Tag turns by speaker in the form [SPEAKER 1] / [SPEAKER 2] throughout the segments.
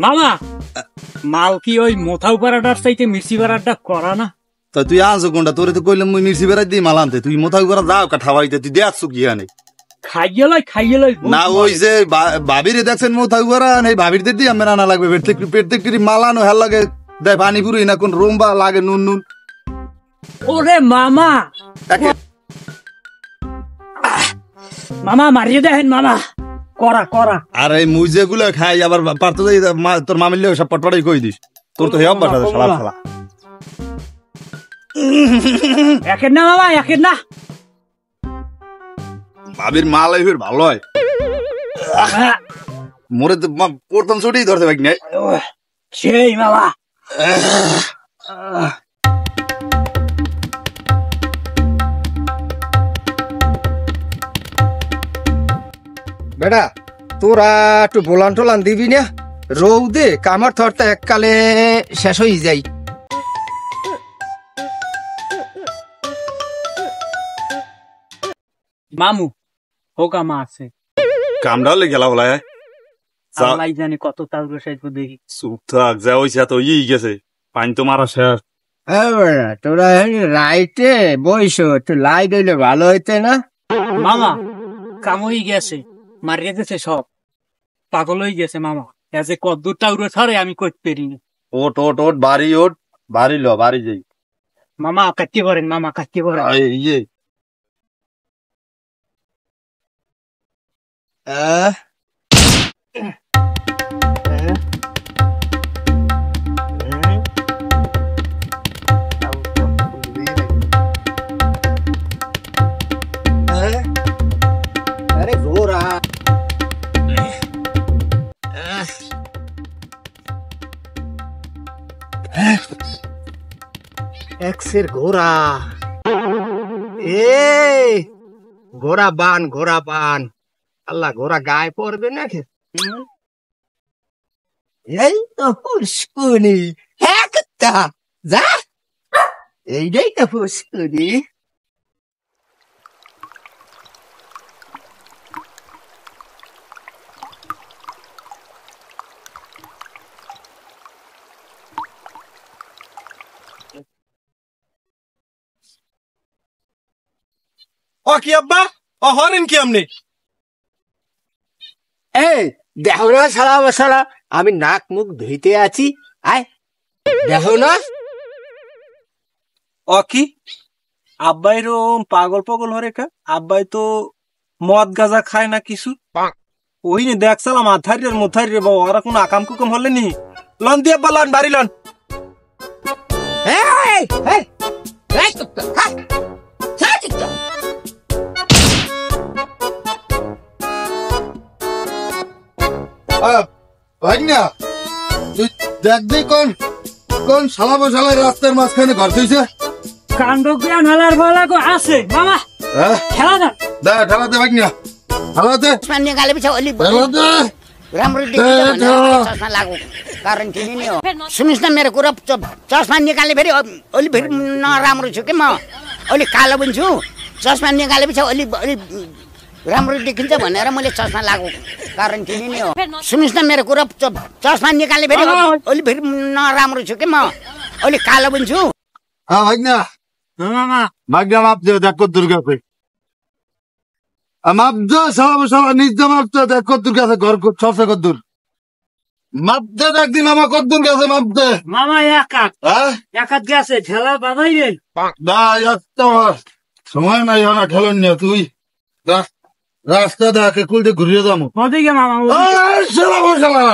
[SPEAKER 1] মামা মাল কি ওই মোথাউ পাড়াটার চাইতে মির্চি পাড়াটা করা না?
[SPEAKER 2] তা তুই আনছো কোনটা? তোরে তো কইলাম মুই মির্চি বেড়াই দিই মাল আনতে, তুই মোথাউ করে যাও কাঠাবাইতে, তুই দেখছো কি আনে?
[SPEAKER 1] খাইয়ে লই
[SPEAKER 2] না ওই যে ভাবিরে দেখছেন মোথাউ করে এই ভাবির দিয়ে আমার আনা লাগবে, পেট থেকে মাল আনো হেল লাগে দেয় পানি পুরি না কোন রুম্বা লাগে নুন নুন।
[SPEAKER 1] ওরে মামা মামা মারিয়ে দেখেন মামা, করা করা।
[SPEAKER 2] আর এই মুই যেগুলো খাই আবার পারতো তোর মামিলে সব পটপটাই কই দিস, তোর তো হেয়াম বাসা শালা শালা।
[SPEAKER 1] একের না মামা একের না,
[SPEAKER 2] ভাবির মাল এই ভালো হয়। মোরে তো প্রথম ছুটি ধরতে পারি নাই
[SPEAKER 1] সেই মামা।
[SPEAKER 3] বেটা তোরা একটু বোলান টোলান দিবি না? রৌদে কামার থরটা এককালে শেষ হয়ে যাই।
[SPEAKER 1] মামু ও কামা আছে
[SPEAKER 2] কামড়া হলে গেলা বলা
[SPEAKER 1] আল্লাহ জানে কত তাউর সাইজ দেখি।
[SPEAKER 2] চুপ থাক, যা হইছে তো ই গেছে, পানি তো মারা শেষ।
[SPEAKER 3] তোরা রাইটে বইস, একটু লাইট হইলে ভালো হইতে না?
[SPEAKER 1] মামা কাম হয়ে গেছে, মারিয়ে গেছে সব, পাগল হয়ে গেছে মামা। এসে কদ্দুর টাউরে ছাড়ে আমি করতে পারিনি।
[SPEAKER 2] ওট ওট ওট বাড়ি ওট, বাড়ি ল বাড়ি যাই।
[SPEAKER 1] মামা কাটতে পারেন, মামা কাটতে পারেন।
[SPEAKER 2] ইয়ে
[SPEAKER 3] আরে ঘোরা এক্সের ঘোড়া, এ ঘোড়া বান ঘোড়া বান। আল্লাহ ঘোড়া গায়ে পড়বে নাকি? এই তো পুষ্কুনি একটা যা, এইটাই তো পুষ্কুনি।
[SPEAKER 4] ও কি আব্বা, ও হরেন কি আপনি?
[SPEAKER 3] এই দেখো না সালা মশালা, আমি নাক মুখ ধুইতে আছি, আয় দেখো না।
[SPEAKER 4] ও কি আব্বাই রোম পাগল পাগল হরে কা? আব্বাই তো মদ গাজা খায় না কিছু। ওই নি দেখছিলাম আধারের মুথারি রে বাবা, ওরা কোনো আকাম কুকাম হলে নি। লন দিয়ে আব্বা লন, বাড়ি লন।
[SPEAKER 3] এই এই এই চুপ কর, হ্যাঁ হ্যাঁ চুপ কর।
[SPEAKER 2] ভাগনা তুই দেখবি কোন কোন শালা বসালাই রাস্তার মাঝখানে ঘর থইছে?
[SPEAKER 1] কাণ্ড জ্ঞান হালার বলা আছে মামা, খেলা না
[SPEAKER 2] দে ঠেলাতে ভাগনা, ঠেলাতে
[SPEAKER 5] Sebenarnya kali bisa oli
[SPEAKER 2] ঠেলাতে।
[SPEAKER 5] ramrud di mana lagu कारण ini nih sumisna mere kurap chasmanya kali beri oli beri na ramrud chuke ma oli kala bunju chasmanya kali bisa oli ramrud dikinta भनेर मैले चस्मा लागु कारण ini nih sumisna mere kurap chasmanya kali beri oli beri na ramrud chuke ma oli kala bunju
[SPEAKER 2] হ্যাঁ ভাগনা,
[SPEAKER 1] মামা
[SPEAKER 2] ভাগনা মাপ দে, দেখো Durga pay মাপ দে, শালা বসালা নিজ মাপ দে, দেখো দুর্গা ঘর সবসে কদ্দুর মাপ দে, একদিন আমার কদ্দুর গেছে মাপ দে।
[SPEAKER 1] মামা একাত গেছে ঠেলা বাঁধাই রে
[SPEAKER 2] না একটা সময় নাই না ঠেলন নিয়ে, তুই রাস্তা দেখে কুলতে ঘুরিয়ে যাবো।
[SPEAKER 1] ওদিকে মামা
[SPEAKER 2] শালা বসালা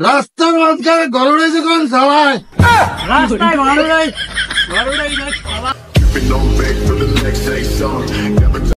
[SPEAKER 2] রাস্তার মাঝখানে ঘর উড়েছে কোন শালায়?
[SPEAKER 1] রাস্তায় ভালো